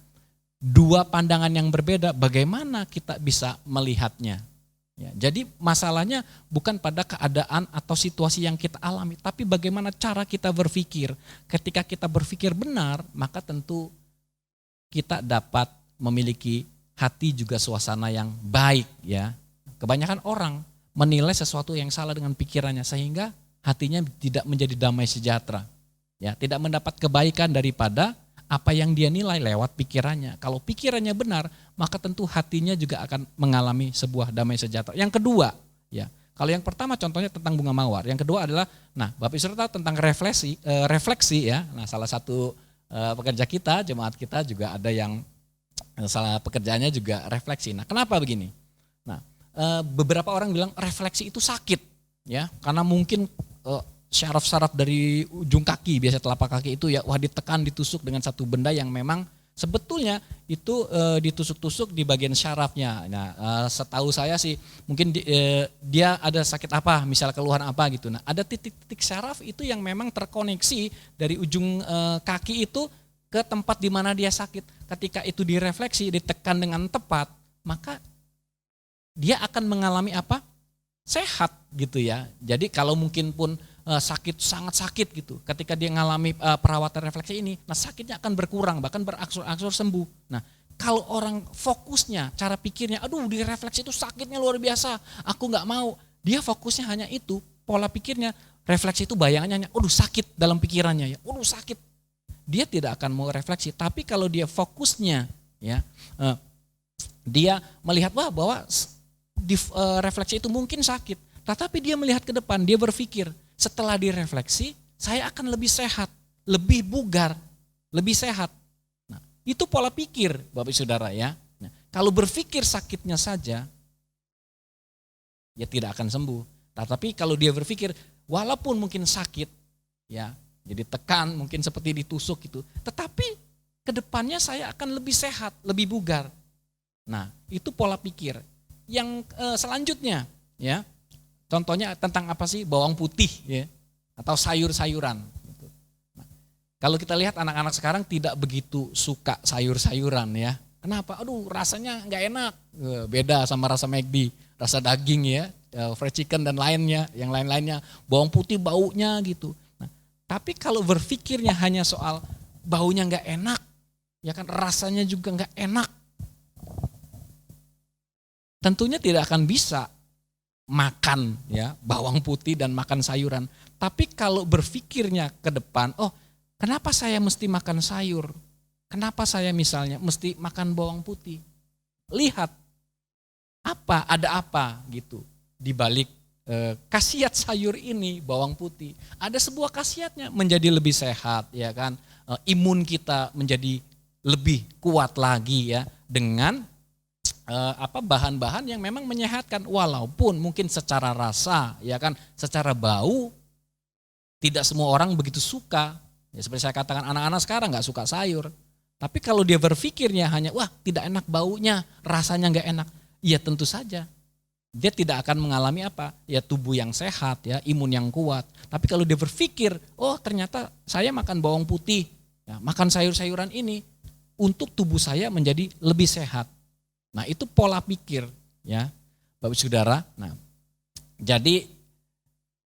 dua pandangan yang berbeda, bagaimana kita bisa melihatnya? Ya, jadi masalahnya bukan pada keadaan atau situasi yang kita alami, tapi bagaimana cara kita berpikir. Ketika kita berpikir benar, maka tentu kita dapat memiliki hati juga suasana yang baik. Ya, kebanyakan orang menilai sesuatu yang salah dengan pikirannya sehingga hatinya tidak menjadi damai sejahtera. Ya, tidak mendapat kebaikan daripada apa yang dia nilai lewat pikirannya. Kalau pikirannya benar, maka tentu hatinya juga akan mengalami sebuah damai sejahtera. Yang kedua, ya, kalau yang pertama contohnya tentang bunga mawar. Yang kedua adalah, nah, Bapak Ibu tahu tentang refleksi ya. Nah, salah satu pekerja kita, jemaat kita juga ada yang salah pekerjaannya juga refleksi. Nah, kenapa begini? Nah, beberapa orang bilang refleksi itu sakit, ya, karena mungkin syaraf-syaraf dari ujung kaki, biasa telapak kaki itu ya, wah, ditekan, ditusuk dengan satu benda yang memang sebetulnya itu ditusuk-tusuk di bagian syarafnya. Nah, setahu saya sih mungkin dia ada sakit apa, misal keluhan apa gitu. Nah, ada titik-titik syaraf itu yang memang terkoneksi dari ujung kaki itu ke tempat di mana dia sakit. Ketika itu direfleksi, ditekan dengan tepat, maka dia akan mengalami apa? Sehat gitu ya. Jadi kalau mungkin pun sakit, sangat sakit gitu. Ketika dia mengalami perawatan refleksi ini, nah sakitnya akan berkurang, bahkan berangsur-angsur sembuh. Nah, kalau orang fokusnya, cara pikirnya, aduh di refleksi itu sakitnya luar biasa, aku nggak mau. Dia fokusnya hanya itu, pola pikirnya, refleksi itu bayangannya hanya, aduh sakit dalam pikirannya ya, aduh sakit. Dia tidak akan mau refleksi. Tapi kalau dia fokusnya, ya, dia melihat bahwa di refleksi itu mungkin sakit, tetapi dia melihat ke depan, dia berpikir, setelah direfleksi, saya akan lebih sehat, lebih bugar, lebih sehat. Nah, itu pola pikir, Bapak Saudara ya. Nah, kalau berpikir sakitnya saja, ya tidak akan sembuh. Tetapi kalau dia berpikir, walaupun mungkin sakit, ya, jadi tekan, mungkin seperti ditusuk gitu, tetapi ke depannya saya akan lebih sehat, lebih bugar. Nah, itu pola pikir. Yang selanjutnya, ya. Contohnya tentang apa sih? Bawang putih ya, atau sayur-sayuran. Nah, kalau kita lihat anak-anak sekarang tidak begitu suka sayur-sayuran ya. Kenapa? Aduh rasanya nggak enak. Beda sama rasa McD, rasa daging ya, fried chicken dan lainnya, yang lain-lainnya. Bawang putih baunya gitu. Nah, tapi kalau berpikirnya hanya soal baunya nggak enak, ya kan rasanya juga nggak enak, tentunya tidak akan bisa makan ya bawang putih dan makan sayuran. Tapi kalau berpikirnya ke depan, oh kenapa saya mesti makan sayur? Kenapa saya misalnya mesti makan bawang putih? Lihat ada apa gitu di balik khasiat sayur ini, bawang putih. Ada sebuah khasiatnya, menjadi lebih sehat ya kan. Imun kita menjadi lebih kuat lagi ya dengan bahan-bahan yang memang menyehatkan, walaupun mungkin secara rasa ya kan, secara bau tidak semua orang begitu suka. Ya seperti saya katakan, anak-anak sekarang nggak suka sayur. Tapi kalau dia berpikirnya hanya wah tidak enak baunya, rasanya nggak enak, ya tentu saja dia tidak akan mengalami apa? Ya tubuh yang sehat, ya imun yang kuat. Tapi kalau dia berpikir, oh ternyata saya makan bawang putih, ya, makan sayur-sayuran ini untuk tubuh saya menjadi lebih sehat. Nah itu pola pikir, ya Bapak Saudara. Nah jadi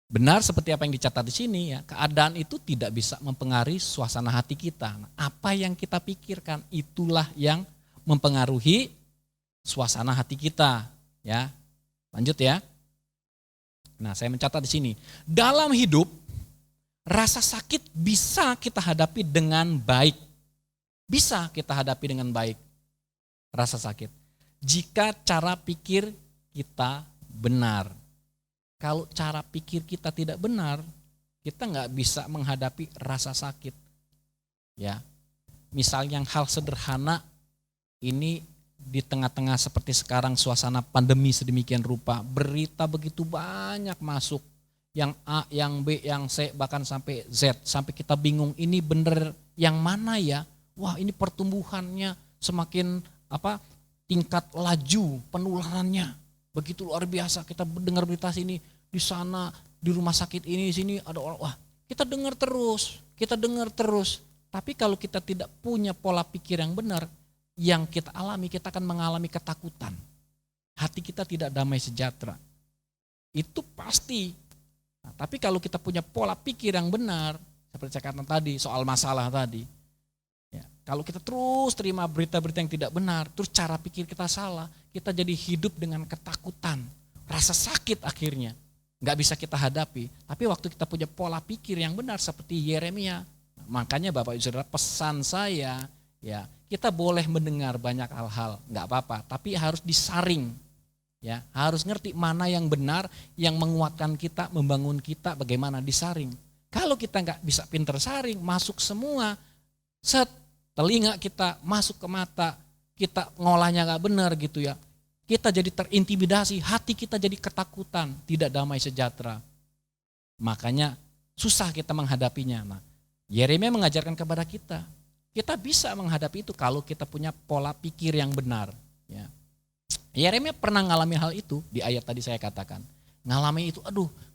benar seperti apa yang dicatat di sini, ya keadaan itu tidak bisa mempengaruhi suasana hati kita. Nah, apa yang kita pikirkan itulah yang mempengaruhi suasana hati kita, ya. Lanjut ya. Nah, saya mencatat di sini. Dalam hidup, rasa sakit bisa kita hadapi dengan baik. Bisa kita hadapi dengan baik. Rasa sakit. Jika cara pikir kita benar. Kalau cara pikir kita tidak benar, kita nggak bisa menghadapi rasa sakit. Ya. Misal yang hal sederhana ini di tengah-tengah seperti sekarang suasana pandemi sedemikian rupa, berita begitu banyak masuk, yang A, yang B, yang C, bahkan sampai Z, sampai kita bingung ini bener yang mana ya? Wah ini pertumbuhannya semakin tingkat laju penularannya begitu luar biasa. Kita dengar berita sini, di sana, di rumah sakit ini, di sini ada orang, wah kita dengar terus. Tapi kalau kita tidak punya pola pikir yang benar, yang kita alami, kita akan mengalami ketakutan. Hati kita tidak damai sejahtera. Itu pasti. Nah, tapi kalau kita punya pola pikir yang benar, seperti saya katakan tadi, soal masalah tadi. Ya, kalau kita terus terima berita-berita yang tidak benar, terus cara pikir kita salah, kita jadi hidup dengan ketakutan. Rasa sakit akhirnya. Nggak bisa kita hadapi. Tapi waktu kita punya pola pikir yang benar seperti Yeremia. Nah, makanya Bapak Ibu Saudara, pesan saya, ya kita boleh mendengar banyak hal-hal, nggak apa-apa, tapi harus disaring, ya harus ngerti mana yang benar, yang menguatkan kita, membangun kita, bagaimana disaring. Kalau kita nggak bisa pinter saring, masuk semua, telinga kita masuk ke mata, kita ngolahnya nggak benar gitu ya, kita jadi terintimidasi, hati kita jadi ketakutan, tidak damai sejahtera. Makanya susah kita menghadapinya. Nah, Yeremia mengajarkan kepada kita. Kita bisa menghadapi itu kalau kita punya pola pikir yang benar. Ya. Yeremia pernah ngalami hal itu di ayat tadi saya katakan. Ngalami itu,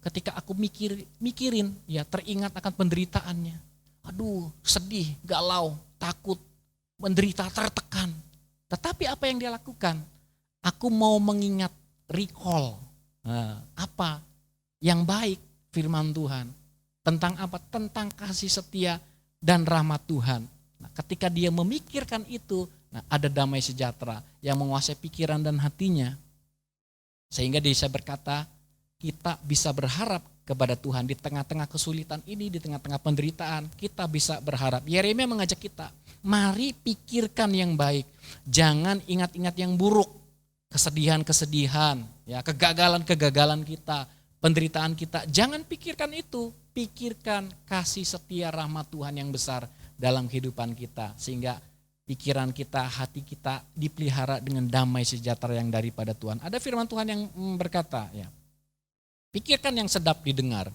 ketika aku mikirin, ya teringat akan penderitaannya. Sedih, galau, takut, menderita, tertekan. Tetapi apa yang dia lakukan? Aku mau mengingat, recall. Apa yang baik firman Tuhan. Tentang apa? Tentang kasih setia dan rahmat Tuhan. Nah, ketika dia memikirkan itu, ada damai sejahtera yang menguasai pikiran dan hatinya. Sehingga dia bisa berkata, kita bisa berharap kepada Tuhan di tengah-tengah kesulitan ini, di tengah-tengah penderitaan, kita bisa berharap. Yeremia mengajak kita, mari pikirkan yang baik, jangan ingat-ingat yang buruk, kesedihan-kesedihan, ya kegagalan-kegagalan kita, penderitaan kita, jangan pikirkan itu, pikirkan kasih setia rahmat Tuhan yang besar dalam kehidupan kita, sehingga pikiran kita, hati kita dipelihara dengan damai sejahtera yang daripada Tuhan. Ada firman Tuhan yang berkata, ya, pikirkan yang sedap didengar,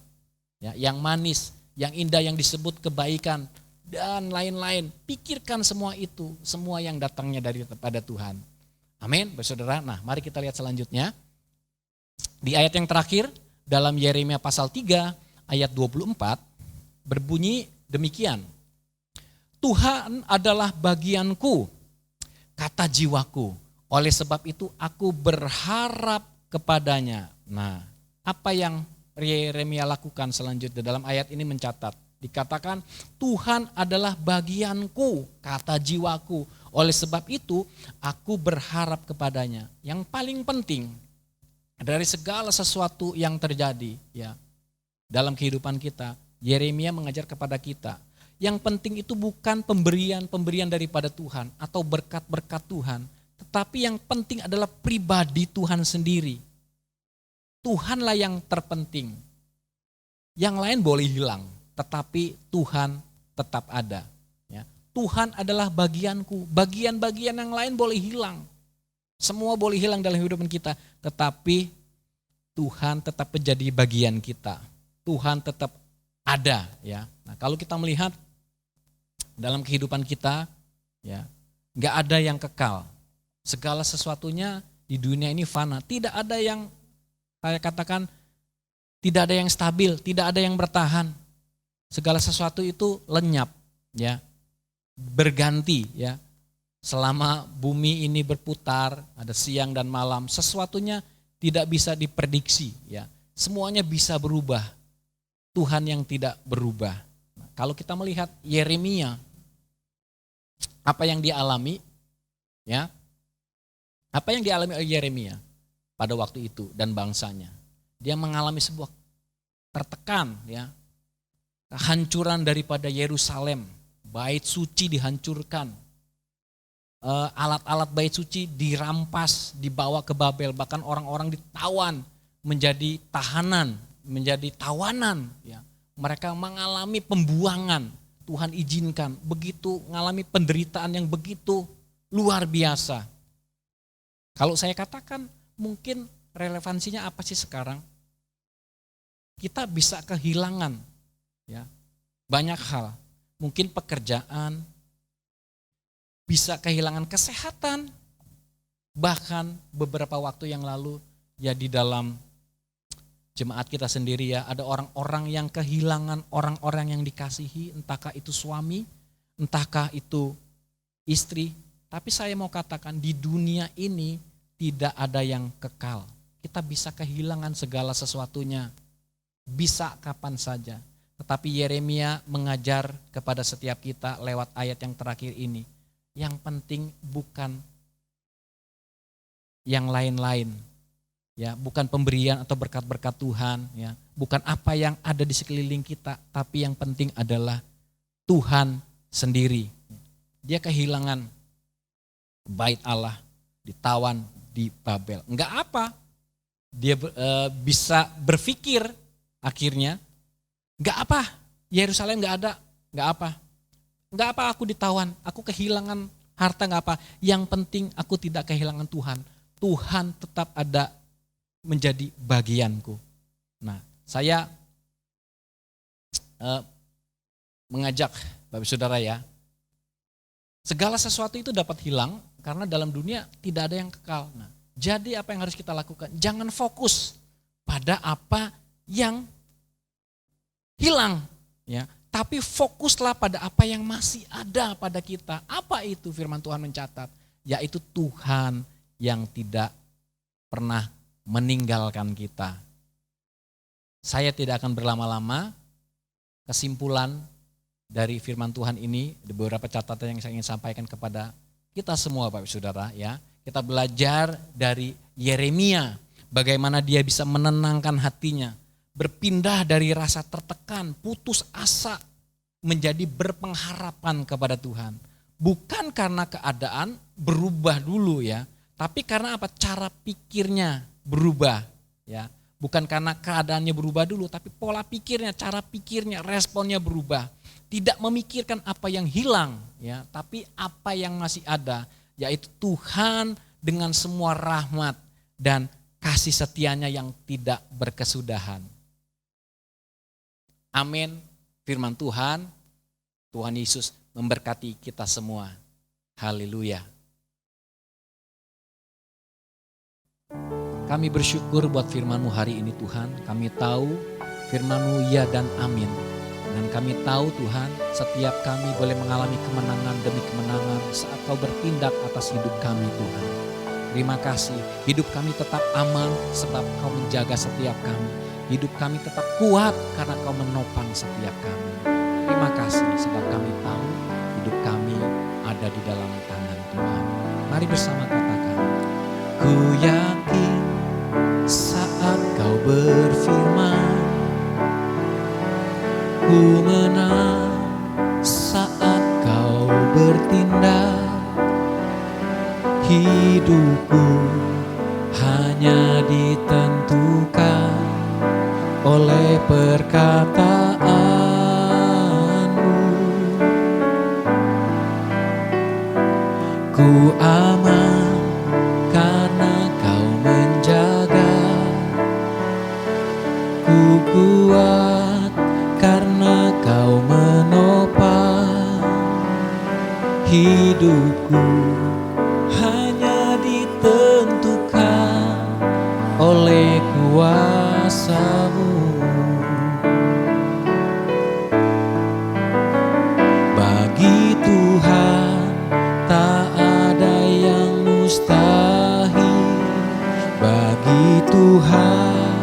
ya, yang manis, yang indah, yang disebut kebaikan, dan lain-lain. Pikirkan semua itu, semua yang datangnya daripada Tuhan. Amin, bersaudara. Nah, mari kita lihat selanjutnya. Di ayat yang terakhir, dalam Yeremia pasal 3, ayat 24, berbunyi demikian. Tuhan adalah bagianku, kata jiwaku. Oleh sebab itu aku berharap kepadanya. Nah, apa yang Yeremia lakukan selanjutnya dalam ayat ini mencatat. Dikatakan Tuhan adalah bagianku, kata jiwaku. Oleh sebab itu aku berharap kepadanya. Yang paling penting dari segala sesuatu yang terjadi, ya, dalam kehidupan kita, Yeremia mengajar kepada kita. Yang penting itu bukan pemberian daripada Tuhan atau berkat-berkat Tuhan. Tetapi yang penting adalah pribadi Tuhan sendiri. Tuhanlah yang terpenting. Yang lain boleh hilang, tetapi Tuhan tetap ada. Ya. Tuhan adalah bagianku, bagian-bagian yang lain boleh hilang. Semua boleh hilang dalam kehidupan kita, tetapi Tuhan tetap menjadi bagian kita. Tuhan tetap ada. Ya. Nah, kalau kita melihat dalam kehidupan kita, ya, nggak ada yang kekal. Segala sesuatunya di dunia ini fana. Tidak ada yang saya katakan tidak ada yang stabil, tidak ada yang bertahan. Segala sesuatu itu lenyap, ya, berganti, ya. Selama bumi ini berputar, ada siang dan malam, sesuatunya tidak bisa diprediksi, ya. Semuanya bisa berubah. Tuhan yang tidak berubah. Nah, kalau kita melihat Yeremia, apa yang dia alami, ya, apa yang dialami oleh Yeremia pada waktu itu dan bangsanya. Dia mengalami sebuah tertekan, ya, kehancuran daripada Yerusalem, bait suci dihancurkan, alat-alat bait suci dirampas, dibawa ke Babel, bahkan orang-orang ditawan menjadi tahanan, menjadi tawanan, ya. Mereka mengalami pembuangan, Tuhan izinkan, begitu mengalami penderitaan yang begitu luar biasa. Kalau saya katakan mungkin relevansinya apa sih sekarang? Kita bisa kehilangan, ya, banyak hal, mungkin pekerjaan, bisa kehilangan kesehatan, bahkan beberapa waktu yang lalu ya di dalam jemaat kita sendiri ya ada orang-orang yang kehilangan orang-orang yang dikasihi, entahkah itu suami, entahkah itu istri. Tapi saya mau katakan di dunia ini tidak ada yang kekal. Kita bisa kehilangan segala sesuatunya, bisa kapan saja. Tetapi Yeremia mengajar kepada setiap kita lewat ayat yang terakhir ini. Yang penting bukan yang lain-lain, ya, bukan pemberian atau berkat-berkat Tuhan, ya, bukan apa yang ada di sekeliling kita, tapi yang penting adalah Tuhan sendiri. Dia kehilangan bait Allah, ditawan di Babel. Enggak apa, dia bisa berpikir akhirnya, enggak apa, Yerusalem enggak ada, enggak apa. Enggak apa aku ditawan, aku kehilangan harta enggak apa. Yang penting aku tidak kehilangan Tuhan. Tuhan tetap ada menjadi bagianku. Nah, saya mengajak Bapak Saudara ya, segala sesuatu itu dapat hilang karena dalam dunia tidak ada yang kekal. Nah, jadi apa yang harus kita lakukan? Jangan fokus pada apa yang hilang, ya. Tapi fokuslah pada apa yang masih ada pada kita. Apa itu firman Tuhan mencatat? Yaitu Tuhan yang tidak pernah meninggalkan kita. Saya tidak akan berlama-lama. Kesimpulan dari firman Tuhan ini, ada beberapa catatan yang saya ingin sampaikan kepada kita semua Bapak Saudara ya. Kita belajar dari Yeremia, bagaimana dia bisa menenangkan hatinya, berpindah dari rasa tertekan, putus asa, menjadi berpengharapan kepada Tuhan. Bukan karena keadaan berubah dulu ya, tapi karena apa? Cara pikirnya berubah ya. Bukan karena keadaannya berubah dulu, tapi pola pikirnya, cara pikirnya, responnya berubah. Tidak memikirkan apa yang hilang ya, tapi apa yang masih ada, yaitu Tuhan dengan semua rahmat dan kasih setianya yang tidak berkesudahan. Amin. Firman Tuhan, Tuhan Yesus memberkati kita semua. Haleluya. Kami bersyukur buat firman-Mu hari ini Tuhan. Kami tahu firman-Mu ya dan amin. Dan kami tahu Tuhan, setiap kami boleh mengalami kemenangan demi kemenangan saat Kau bertindak atas hidup kami Tuhan. Terima kasih, hidup kami tetap aman sebab Kau menjaga setiap kami. Hidup kami tetap kuat karena Kau menopang setiap kami. Terima kasih sebab kami tahu hidup kami ada di dalam tangan Tuhan. Mari bersama katakan, ku yakin saat Kau berfirman, ku menang saat Kau bertindak. Hidupku hanya ditentukan oleh perkataan-Mu. Ku aman karena Kau menjaga. Ku kuat karena Kau menopang. Hidupku hanya ditentukan oleh kuasa kuasa-Mu. Bagi Tuhan tak ada yang mustahil. Bagi Tuhan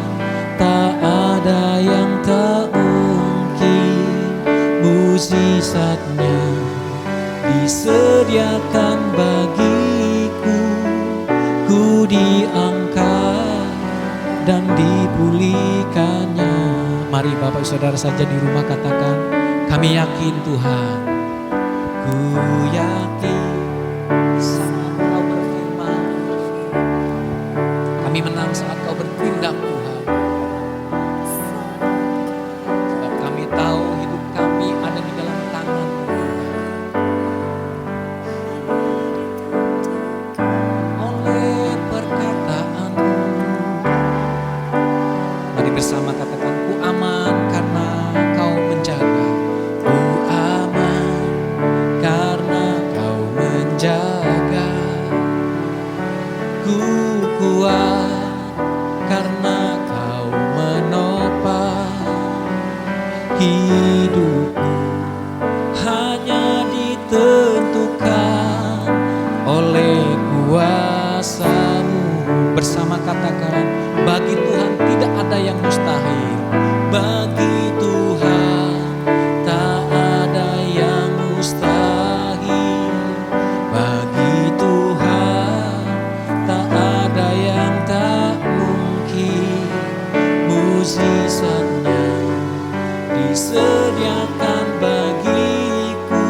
tak ada yang tak mungkin. Mukjizat-Nya disediakan bagiku. Ku diangkat dan dipulihkannya. Mari Bapak Saudara saja di rumah katakan, kami yakin Tuhan. Ku yakin saat Kau berfirman. Kami menang saat Kau bertindak Tuhan. Sebab kami tahu hidup kami ada di dalam tangan Tuhan. Oleh perkataan-Mu. Mari bersama katakan, ku aman karena Kau menjaga. Ku aman karena Kau menjaga. Ku kuat karena Kau menopang hidupku. Hanya ditentukan oleh kuasa-Mu. Bersama katakan, bagi Tuhan tidak ada yang mustahil. Bagi Tuhan tak ada yang mustahil. Bagi Tuhan tak ada yang tak mungkin. Mukjizat-Nya disediakan bagiku.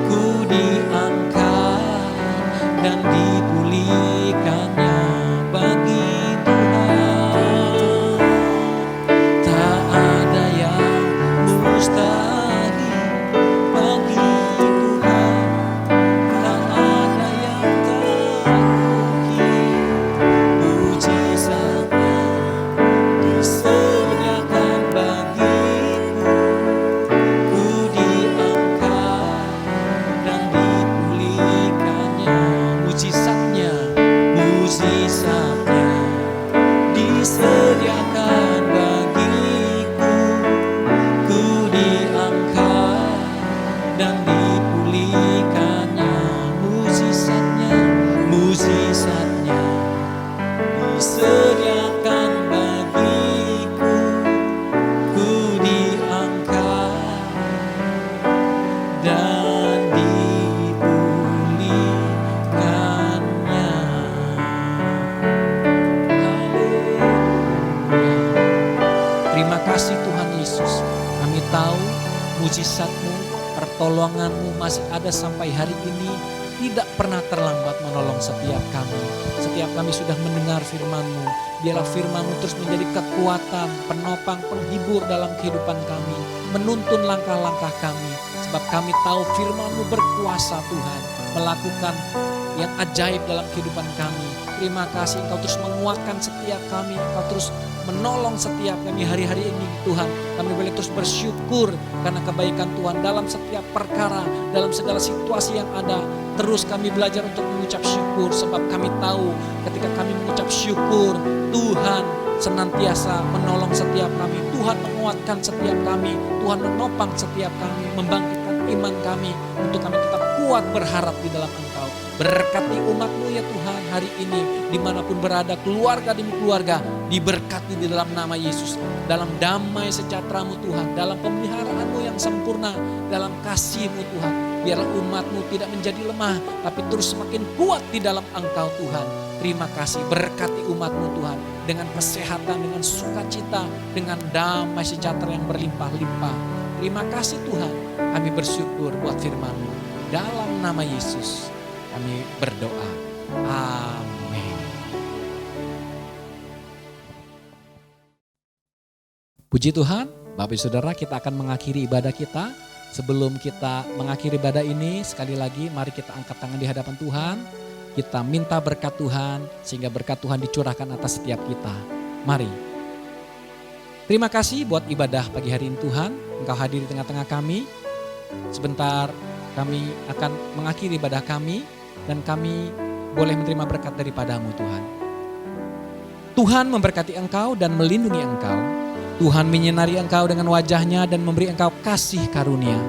Ku diangkat dan dipulihkannya. Bagi Tuhan tak ada yang mustahil. Bagi Tuhan tak ada yang tak mungkin. Mukjizat-Nya disediakan bagiku. Ku diangkat dan dipulihkannya. Mukjizat-Nya disediakan bagiku. Ku diangkat dan dipulihkannya. Mukjizat-Nya disediakan bagiku. Ku diangkat dan dipulihkannya. Haleluya. Terima kasih Tuhan Yesus. Kami tahu mukjizat-Mu, pertolongan-Mu masih ada sampai hari ini. Tidak pernah terlambat menolong setiap kami. Setiap kami sudah mendengar firman-Mu. Biarlah firman-Mu terus menjadi kekuatan, penopang, penghibur dalam kehidupan kami. Menuntun langkah-langkah kami. Sebab kami tahu firman-Mu berkuasa Tuhan. Melakukan yang ajaib dalam kehidupan kami. Terima kasih Engkau terus menguatkan setiap kami. Engkau terus menolong setiap kami hari-hari ini Tuhan. Kami boleh terus bersyukur karena kebaikan Tuhan dalam setiap perkara, dalam segala situasi yang ada. Terus kami belajar untuk mengucap syukur sebab kami tahu ketika kami mengucap syukur, Tuhan senantiasa menolong setiap kami. Tuhan menguatkan setiap kami. Tuhan menopang setiap kami, membangkitkan iman kami untuk kami tetap kuat berharap di dalam Engkau. Berkati umat-Mu ya Tuhan hari ini, dimanapun berada, keluarga demi keluarga, diberkati di dalam nama Yesus. Dalam damai sejahtera-Mu Tuhan, dalam pemeliharaan-Mu yang sempurna, dalam kasih-Mu Tuhan. Biarlah umat-Mu tidak menjadi lemah, tapi terus semakin kuat di dalam Engkau Tuhan. Terima kasih, berkati umat-Mu Tuhan, dengan kesehatan, dengan sukacita, dengan damai sejahtera yang berlimpah-limpah. Terima kasih Tuhan, kami bersyukur buat firman-Mu. Dalam nama Yesus kami berdoa. Amin. Puji Tuhan, Bapak Ibu Saudara, kita akan mengakhiri ibadah kita. Sebelum kita mengakhiri ibadah ini, sekali lagi mari kita angkat tangan di hadapan Tuhan. Kita minta berkat Tuhan, sehingga berkat Tuhan dicurahkan atas setiap kita. Mari. Terima kasih buat ibadah pagi hari ini Tuhan. Engkau hadir di tengah-tengah kami. Sebentar kami akan mengakhiri ibadah kami. Dan kami boleh menerima berkat daripada-Mu Tuhan. Tuhan memberkati engkau dan melindungi engkau. Tuhan menyinari engkau dengan wajahnya dan memberi engkau kasih karunia.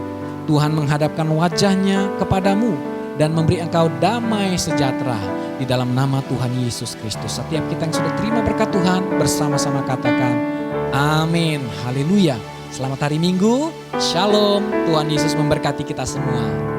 Tuhan menghadapkan wajahnya kepadamu dan memberi engkau damai sejahtera di dalam nama Tuhan Yesus Kristus. Setiap kita yang sudah terima berkat Tuhan bersama-sama katakan amin. Haleluya. Selamat hari Minggu. Shalom. Tuhan Yesus memberkati kita semua.